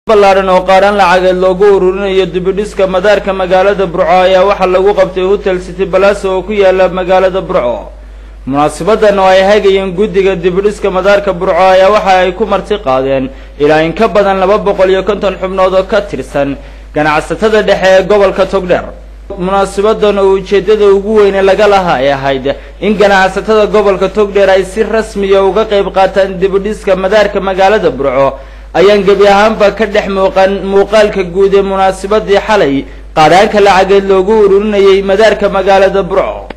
ballaaran oo qaaran lacageed loogu ururinayo dibidhiska madaarka magaalada Burco ayaa waxa lagu qabtay Hotel City Palace oo ku yaala magaalada Burco. Munaasabaddan oo ay hagayeen guddiga dibidhiska madaarka Burco ayaa waxa ay ku marti qaadeen ilaa in ka badan 250 xubnood oo ka tirsan ganacsatada dhexe ee gobolka Togdheer. Munaasabaddan oo ujeedada ugu weyn ee laga lahaa ay ahayd in ganacsatada gobolka Togdheer ay si rasmi ah uga qayb qaataan dibidhiska madaarka magaalada Burco. ayaan gabi ahaanba ka dhex muuqaalka guud ee munaasabadii xalay qaadaanka lacageed loogu ururinayay madaarka magaalada Burco.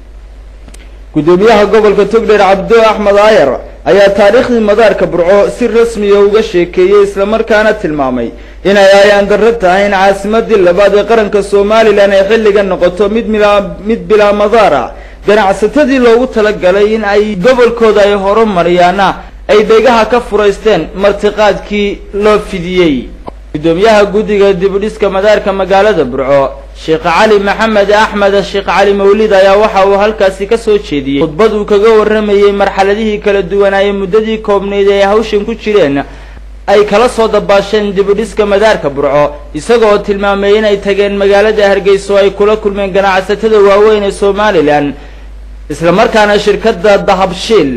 gudoomiyaha gobolka Togdheer Cabdo Axmed Ayar ayaa taariikhdii madaarka Burco si rasmi ah uga sheekeeyay isla markaana tilmaamay in ay ayaan darro tahay in caasimadii labaad ee qaranka Soomaaliland ay xilligan noqoto mid bilaa madaar ah. ganacsatadii loogu talagalay in ay gobolkooda ay horumariyaan ay dhegaha ka furaysteen martiqaadkii loo fidiyay. gudoomiyaha guddiga dibidhiska madaarka magaalada Burco Sheekh Cali Maxamed Axmed Sheekh Cali Mawlid ayaa waxa uu halkaasi ka soo jeediyay khudbad uu kaga waramayay marxaladihii kala duwan ee muddadii koobneed ee hawshan ku jireen ay kala soo dabaasheen dibidhiska madaarka Burco, isagoo tilmaamay in ay tageen magaalada Hargeysa oo ay kula kulmeen ganacsatada waaweyn ee Soomaaliland isla markaana shirkadda Dahabshiil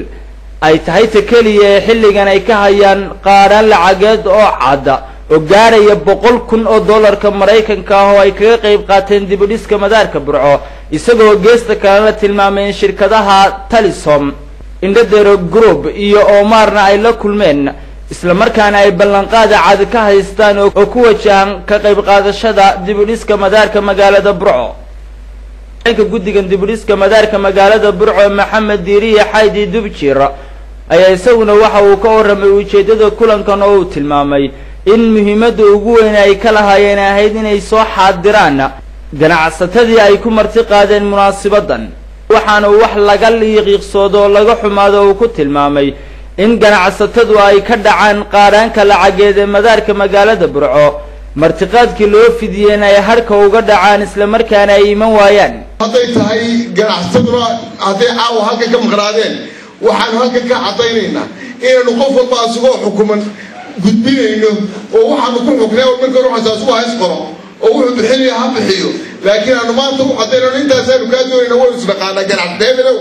ay tahay kaliya ee xilligan ay ka hayaan qaaraan lacageed oo cad oo gaaraya $100,000 Mareykanka ah oo ay kaga qayb qaateen dibidhiska madaarka Burco, isagoo geesta kalena tilmaamay in shirkadaha Talisom, Indadero Group iyo Omarna ay la kulmeen isla markaana ay ballanqaad cad ka haystaan oo ku wajahan ka qayb qaadashada dibidhiska madaarka magaalada Burco. guddigan dibidhiska madaarka magaalada Burco Maxamed Diiriye Xaydi Dubjir ayaa isaguna waxa uu ka waramay ujeedada kulankan oo uu tilmaamay in muhiimadda ugu weyn ay ka lahaayeen ahayd inay soo xaadiraan ganacsatadii ay ku marti qaadeen munaasabaddan, waxaana wax laga liiqiiqsoodo oo laga xumaado uu ku tilmaamay in ganacsatadu ay ka dhacaan qaaraanka lacageed ee madaarka magaalada Burco, martiqaadkii loo fidiyeen ay harka uga dhacaan isla markaana ay iman waayaan. hadday tahay ganacsataduna hadday caawa halka ka maqnaadeen waxaan halka ka cadaynaynaa inaynu qof walba asagoo xukuman gudbinayno oo waxaanu ku xugnay oo marka ruuxaas asugu hays qoro oo wuxuu bixinaya ha bixiyo, laakiin aanu maanta u cadaynayno intaasaynu kaa doonayna waynu isnaqaanaa ganacsadeedadow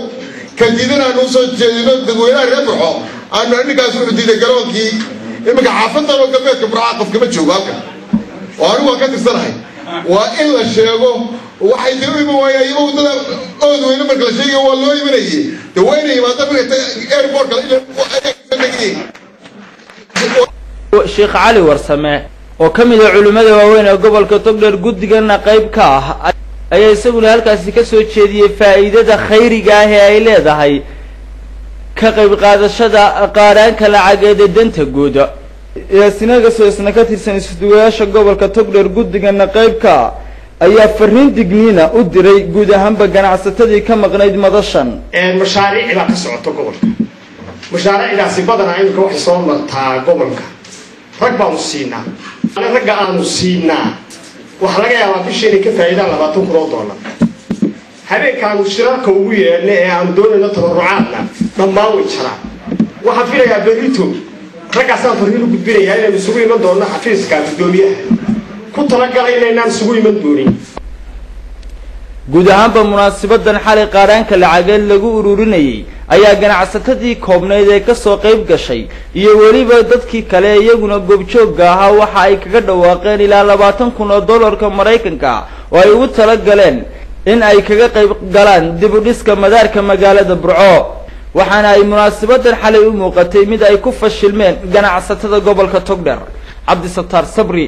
kadidana aanu usoo jeedino dadweynaha reer Burco aanu ninkaas wuxuu diiday garoonkii iminka xaafadan oo galbeedka Burco qof kama joogo halkan oo anigu waan ka tirsanahay. waa in la sheego waxay dib u iman waayeen wadada oodweyne marka la sheegayo waa loo imanayay daweyne yimaada marka airport kale Sheekh Cali Warsame oo kamid ah culimada waaweyn ee gobolka Togdheer guddigana qayb ka ah ayaa isaguna halkaasi ka soo jeediyay faa'iidada khayriga ah ee ay leedahay ka qayb qaadashada qaaraanka lacageed ee danta guud. sinaga soo isna ka tirsan isduwayaasha gobolka Togdheer guddigana qayb ka ayaa fariin digniina u diray guud ahaanba ganacsatadii ka maqnayd madashan. mashaariic ka socoto gobolka, mashaariicdaasi badan aynu wax soo martaa gobolka rag baan u siinaa, ragga aanu siinaa waxa laga yaabaa bishii inay ka faa'iidaan $20,000 habeenkaanu shirarka ugu yeelnay ee aan doonayno tabarucaadna dhammaan way jiraan. waxaan filayaa berito raggaasaan fariin u gudbinayaa inaynu isugu iman doonno xafiiska gudoomiyaha ku talagalay inaynaan isugu iman doonin. guud ahaanba munaasabaddan xalay qaaraanka lacageed lagu ururinayay ayaa ganacsatadii koobneyd ee ka soo qayb gashay iyo weliba dadkii kale iyaguna goobjoogga ahaa waxa ay kaga dhawaaqeen ilaa $20,000 Mareykanka oo ay ugu talagaleen in ay kaga qayb galaan dibidhiska madaarka magaalada Burco, waxaana ay munaasabaddan xalay u muuqatay mid ay ku fashilmeen ganacsatada gobolka Togdheer. Cabdi Sattar Sabri.